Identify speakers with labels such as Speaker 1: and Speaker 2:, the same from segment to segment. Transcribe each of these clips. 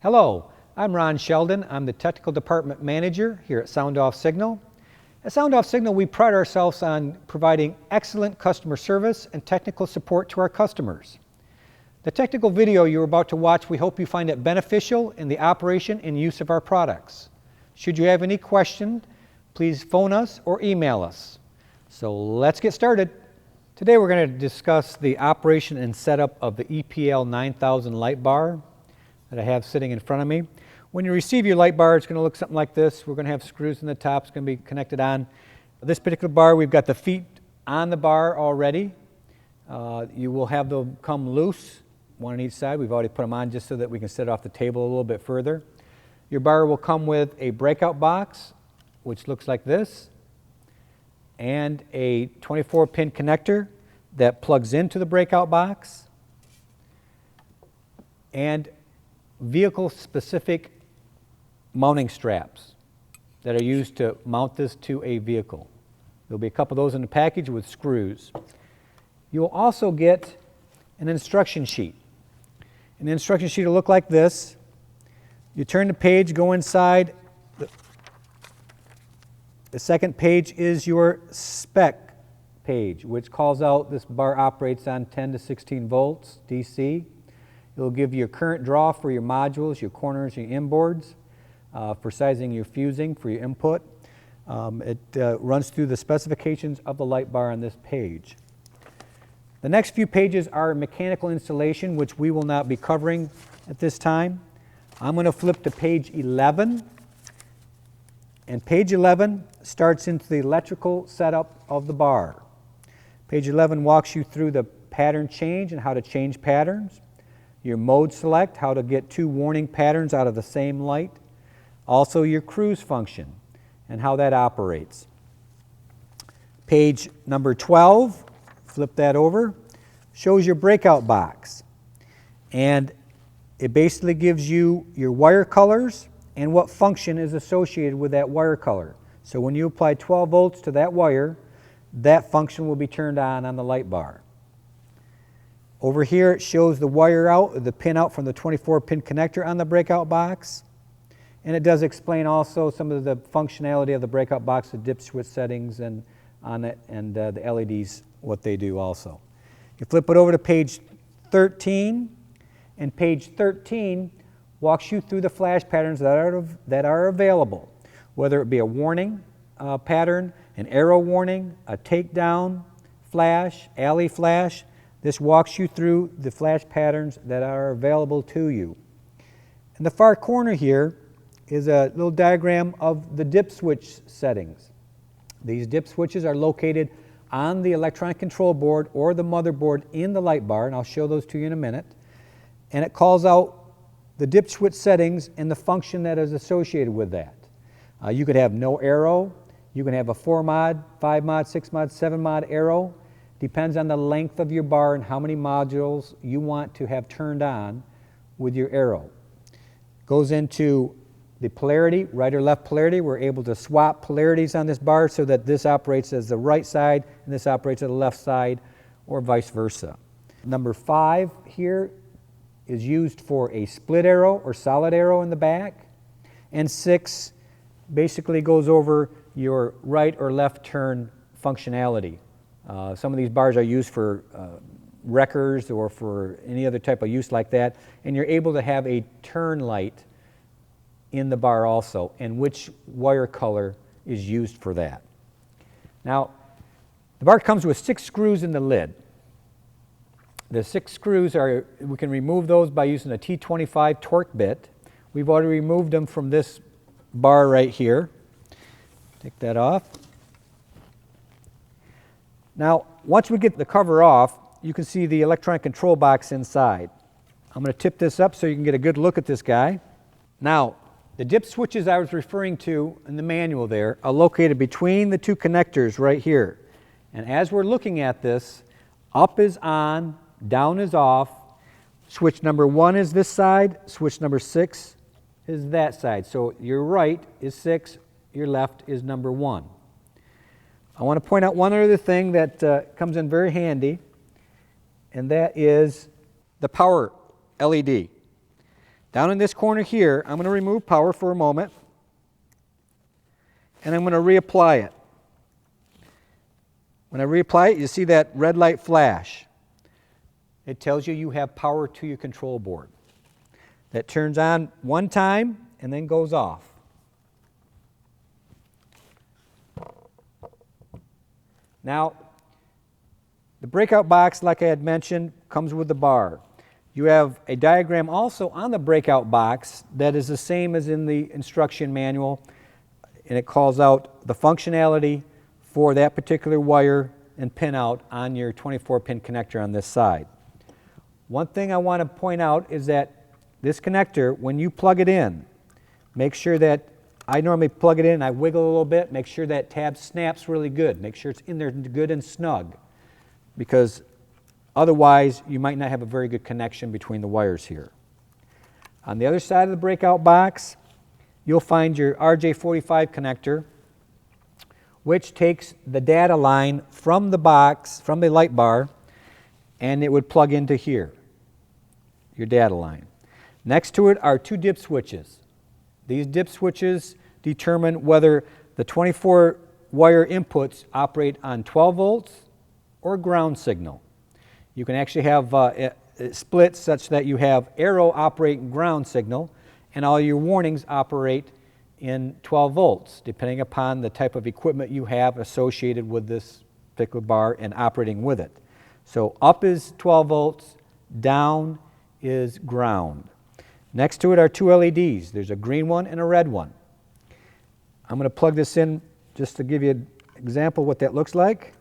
Speaker 1: Hello, I'm Ron Sheldon. I'm the Technical Department Manager here at Sound Off Signal. At Sound Off Signal, we pride ourselves on providing excellent customer service and technical support to our customers. The technical video you're about to watch, we hope you find it beneficial in the operation and use of our products. Should you have any questions, please phone us or email us. So let's get started. Today we're going to discuss the operation and setup of the EPL 9000 Lightbar that I have sitting in front of me. When you receive your Lightbar, it's going to look something like this. We're going to have screws in the top. It's going to be connected on. This particular bar, we've got the feet on the bar already. You will have them come loose, one on each side. We've already put them on just so that we can set it off the table a little bit further. Your bar will come with a breakout box, which looks like this, and a 24-pin connector that plugs into the breakout box, and vehicle-specific mounting straps that are used to mount this to a vehicle. There'll be a couple of those in the package with screws. You'll also get an instruction sheet. And the instruction sheet will look like this. You turn the page, go inside. The second page is your spec page, which calls out this bar operates on 10 to 16 volts DC. It'll give you your current draw for your modules, your corners, your inboards, for sizing your fusing, for your input. It runs through the specifications of the light bar on this page. The next few pages are mechanical installation, which we will not be covering at this time. I'm going to flip to page 11. And page 11 starts into the electrical setup of the bar. Page 11 walks you through the pattern change and how to change patterns. Your mode select, how to get two warning patterns out of the same light. Also your cruise function and how that operates. Page number 12, flip that over, shows your breakout box. And it basically gives you your wire colors and what function is associated with that wire color. So when you apply 12 volts to that wire, that function will be turned on the light bar. Over here it shows the wire out, the pin out from the 24-pin connector on the breakout box. And it does explain also some of the functionality of the breakout box, the dip switch settings and on it, and the LEDs, what they do also. You flip it over to page 13, and page 13 walks you through the flash patterns that are available, whether it be a warning pattern, an arrow warning, a takedown flash, alley flash. This walks you through the flash patterns that are available to you. In the far corner here is a little diagram of the dip switch settings. These dip switches are located on the electronic control board or the motherboard in the light bar, and I'll show those to you in a minute. And it calls out the dip switch settings and the function that is associated with that. You could have no arrow. You can have a 4 mod, 5 mod, 6 mod, 7 mod arrow. Depends on the length of your bar and how many modules you want to have turned on with your arrow. Goes into the polarity, right or left polarity. We're able to swap polarities on this bar so that this operates as the right side and this operates as the left side, or vice versa. Number 5 here is used for a split arrow or solid arrow in the back. And 6 basically goes over your right or left turn functionality. Some of these bars are used for wreckers or for any other type of use like that, and you're able to have a turn light in the bar also, and which wire color is used for that. Now, the bar comes with 6 screws in the lid. The 6 screws we can remove those by using a T25 torque bit. We've already removed them from this bar right here. Take that off. Now, once we get the cover off, you can see the electronic control box inside. I'm going to tip this up so you can get a good look at this guy. Now, the dip switches I was referring to in the manual there are located between the 2 connectors right here. And as we're looking at this, up is on, down is off. Switch number 1 is this side, switch number 6 is that side. So your right is 6, your left is number 1. I want to point out one other thing that comes in very handy, and that is the power LED. Down in this corner here, I'm going to remove power for a moment, and I'm going to reapply it. When I reapply it, you see that red light flash. It tells you you have power to your control board. That turns on one time and then goes off. Now, the breakout box, like I had mentioned, comes with the bar. You have a diagram also on the breakout box that is the same as in the instruction manual, and it calls out the functionality for that particular wire and pinout on your 24-pin connector on this side. One thing I want to point out is that this connector, when you plug it in, make sure that I normally plug it in, I wiggle a little bit, make sure that tab snaps really good. Make sure it's in there good and snug, because otherwise you might not have a very good connection between the wires here. On the other side of the breakout box, you'll find your RJ45 connector, which takes the data line from the box, from the light bar, and it would plug into here, your data line. Next to it are two dip switches. These dip switches determine whether the 24-wire inputs operate on 12 volts or ground signal. You can actually have it split such that you have arrow operate ground signal and all your warnings operate in 12 volts, depending upon the type of equipment you have associated with this particular bar and operating with it. So up is 12 volts, down is ground. Next to it are two LEDs. There's a green one and a red one. I'm going to plug this in just to give you an example of what that looks like.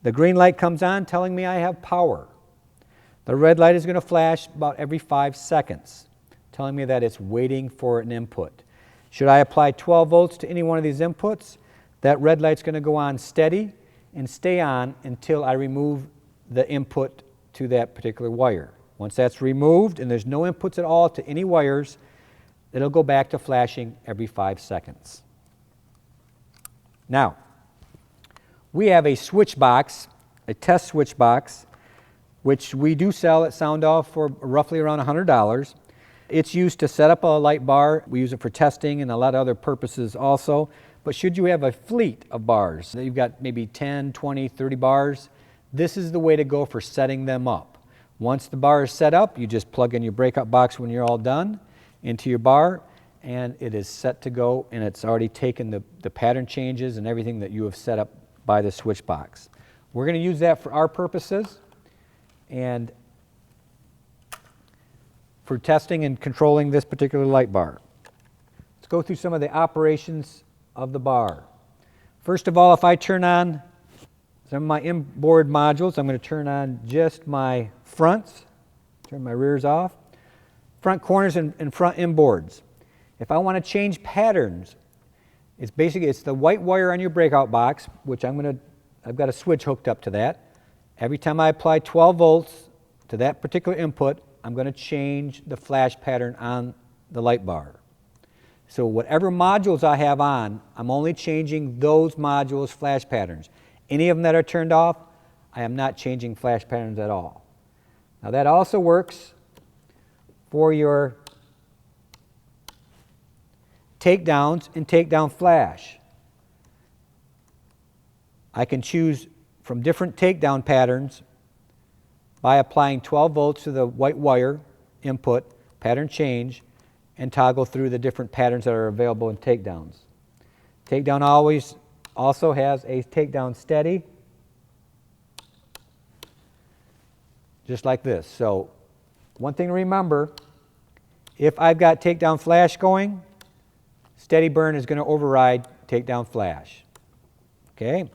Speaker 1: The green light comes on telling me I have power. The red light is going to flash about every 5 seconds, telling me that it's waiting for an input. Should I apply 12 volts to any one of these inputs, that red light's going to go on steady and stay on until I remove the input to that particular wire. Once that's removed and there's no inputs at all to any wires, it'll go back to flashing every 5 seconds. Now, we have a switch box, a test switch box, which we do sell at Sound Off for roughly around $100. It's used to set up a light bar. We use it for testing and a lot of other purposes also. But should you have a fleet of bars, you've got maybe 10, 20, 30 bars, this is the way to go for setting them up. Once the bar is set up, you just plug in your breakout box when you're all done into your bar, and it is set to go, and it's already taken the pattern changes and everything that you have set up by the switch box. We're going to use that for our purposes and for testing and controlling this particular light bar. Let's go through some of the operations of the bar. First of all, if I turn on some of my inboard modules, I'm going to turn on just my fronts, turn my rears off, front corners and front inboards. If I want to change patterns, it's the white wire on your breakout box, which I've got a switch hooked up to that. Every time I apply 12 volts to that particular input, I'm going to change the flash pattern on the light bar. So whatever modules I have on, I'm only changing those modules' flash patterns. Any of them that are turned off, I am not changing flash patterns at all. Now that also works for your takedowns and takedown flash. I can choose from different takedown patterns by applying 12 volts to the white wire input, pattern change, and toggle through the different patterns that are available in takedowns. Takedown always also has a takedown steady, just like this. So one thing to remember, if I've got takedown flash going, steady burn is going to override takedown flash. Okay?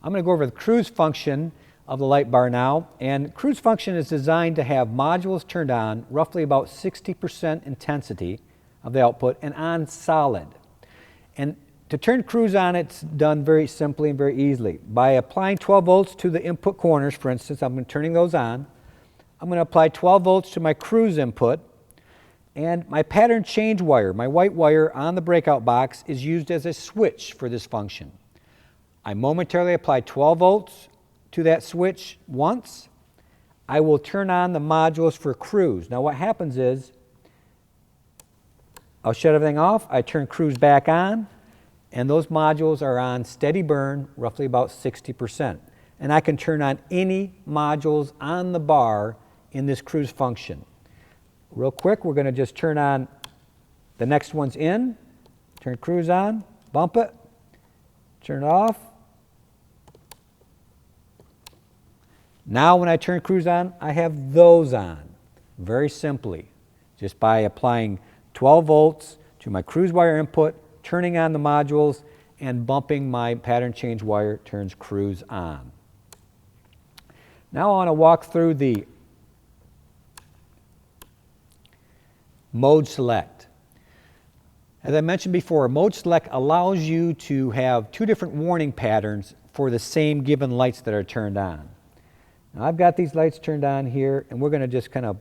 Speaker 1: I'm going to go over the cruise function of the light bar now, and cruise function is designed to have modules turned on roughly about 60% intensity of the output and on solid. And to turn cruise on, it's done very simply and very easily. By applying 12 volts to the input corners, for instance, I'm turning those on. I'm going to apply 12 volts to my cruise input, and my pattern change wire, my white wire on the breakout box, is used as a switch for this function. I momentarily apply 12 volts to that switch once. I will turn on the modules for cruise. Now what happens is, I'll shut everything off, I turn cruise back on, and those modules are on steady burn, roughly about 60%. And I can turn on any modules on the bar in this cruise function. Real quick, we're going to just turn on the next one's in, turn cruise on, bump it, turn it off. Now when I turn cruise on, I have those on, very simply, just by applying 12 volts to my cruise wire input, turning on the modules, and bumping my pattern change wire turns cruise on. Now I want to walk through the mode select. As I mentioned before, mode select allows you to have two different warning patterns for the same given lights that are turned on. Now I've got these lights turned on here, and we're going to just kind of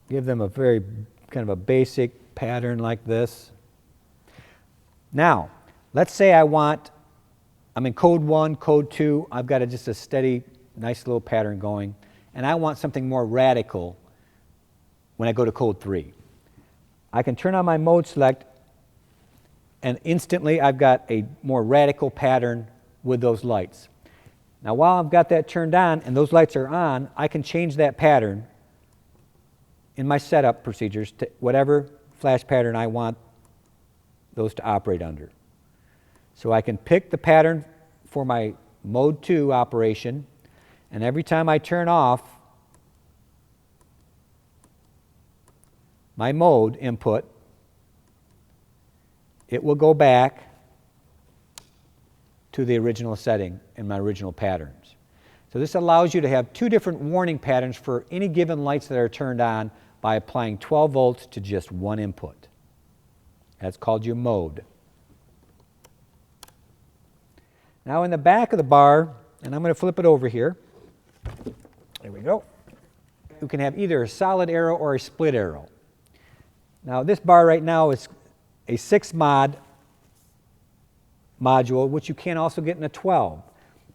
Speaker 1: give them a very kind of a basic pattern like this. Now, let's say I'm in code 1, code 2, I've got just a steady, nice little pattern going, and I want something more radical when I go to code 3. I can turn on my mode select, and instantly I've got a more radical pattern with those lights. Now while I've got that turned on and those lights are on, I can change that pattern in my setup procedures to whatever flash pattern I want those to operate under. So I can pick the pattern for my mode 2 operation, and every time I turn off my mode input, it will go back to the original setting in my original patterns. So this allows you to have two different warning patterns for any given lights that are turned on by applying 12 volts to just one input. That's called your mode. Now in the back of the bar, and I'm going to flip it over here. There we go. You can have either a solid arrow or a split arrow. Now this bar right now is a 6 mod module, which you can also get in a 12.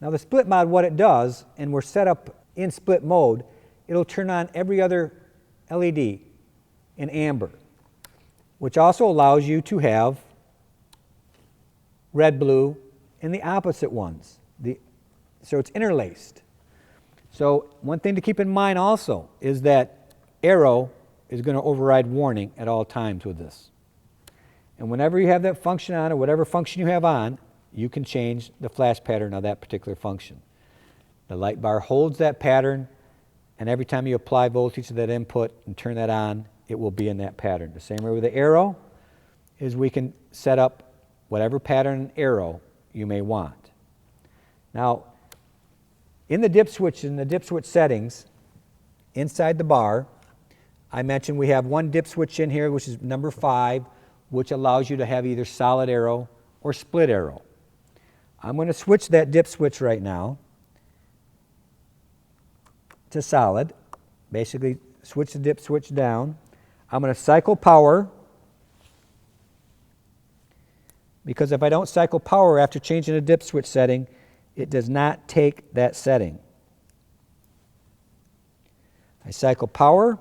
Speaker 1: Now the split mod, what it does, and we're set up in split mode, it'll turn on every other LED in amber, which also allows you to have red, blue, and the opposite ones. So it's interlaced. So one thing to keep in mind also is that arrow is going to override warning at all times with this. And whenever you have that function on, or whatever function you have on, you can change the flash pattern of that particular function. The light bar holds that pattern, and every time you apply voltage to that input and turn that on, it will be in that pattern. The same way with the arrow is we can set up whatever pattern arrow you may want. Now, in the dip switch settings, inside the bar, I mentioned we have one dip switch in here, which is number 5, which allows you to have either solid arrow or split arrow. I'm going to switch that dip switch right now to solid. Basically, switch the dip switch down. I'm going to cycle power, because if I don't cycle power after changing the dip switch setting, it does not take that setting. I cycle power.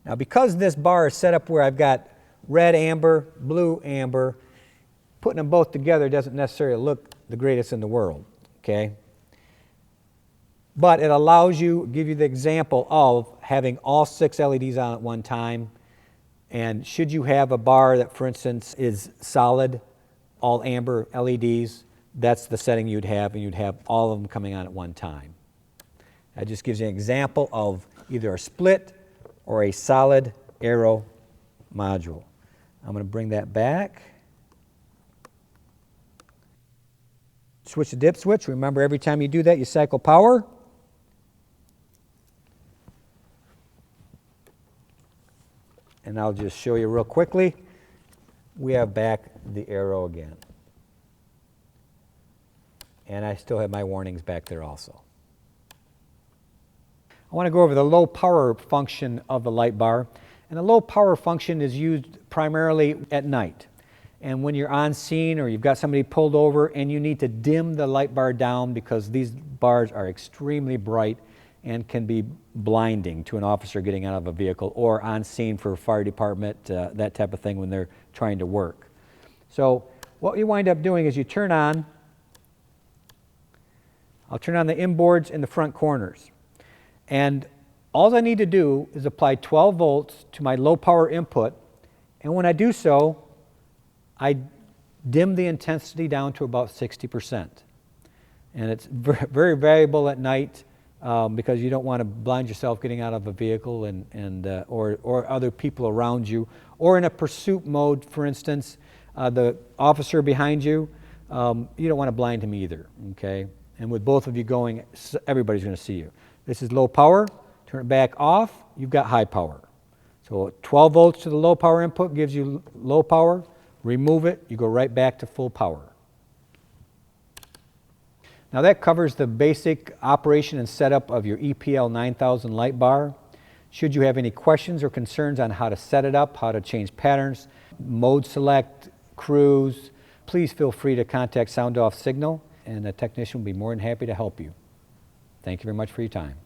Speaker 1: Now because this bar is set up where I've got red amber, blue amber, putting them both together doesn't necessarily look the greatest in the world, okay? But it allows you, give you the example of having all 6 LEDs on at one time. And should you have a bar that, for instance, is solid, all amber LEDs, that's the setting you'd have, and you'd have all of them coming on at one time. That just gives you an example of either a split or a solid arrow module. I'm going to bring that back. Switch the dip switch. Remember, every time you do that, you cycle power. And I'll just show you real quickly. We have back the arrow again. And I still have my warnings back there also. I want to go over the low power function of the light bar. And the low power function is used primarily at night. And when you're on scene or you've got somebody pulled over and you need to dim the light bar down because these bars are extremely bright and can be blinding to an officer getting out of a vehicle or on scene for a fire department, that type of thing when they're trying to work. So what you wind up doing is you turn on, I'll turn on the inboards in the front corners. And all I need to do is apply 12 volts to my low power input. And when I do so, I dim the intensity down to about 60%. And it's very valuable at night because you don't want to blind yourself getting out of a vehicle or other people around you. Or in a pursuit mode, for instance, the officer behind you, you don't want to blind him either, okay? And with both of you going, everybody's going to see you. This is low power. Turn it back off, you've got high power. So 12 volts to the low power input gives you low power. Remove it, you go right back to full power. Now that covers the basic operation and setup of your EPL 9000 light bar. Should you have any questions or concerns on how to set it up, how to change patterns, mode select, cruise, please feel free to contact Sound Off Signal and a technician will be more than happy to help you. Thank you very much for your time.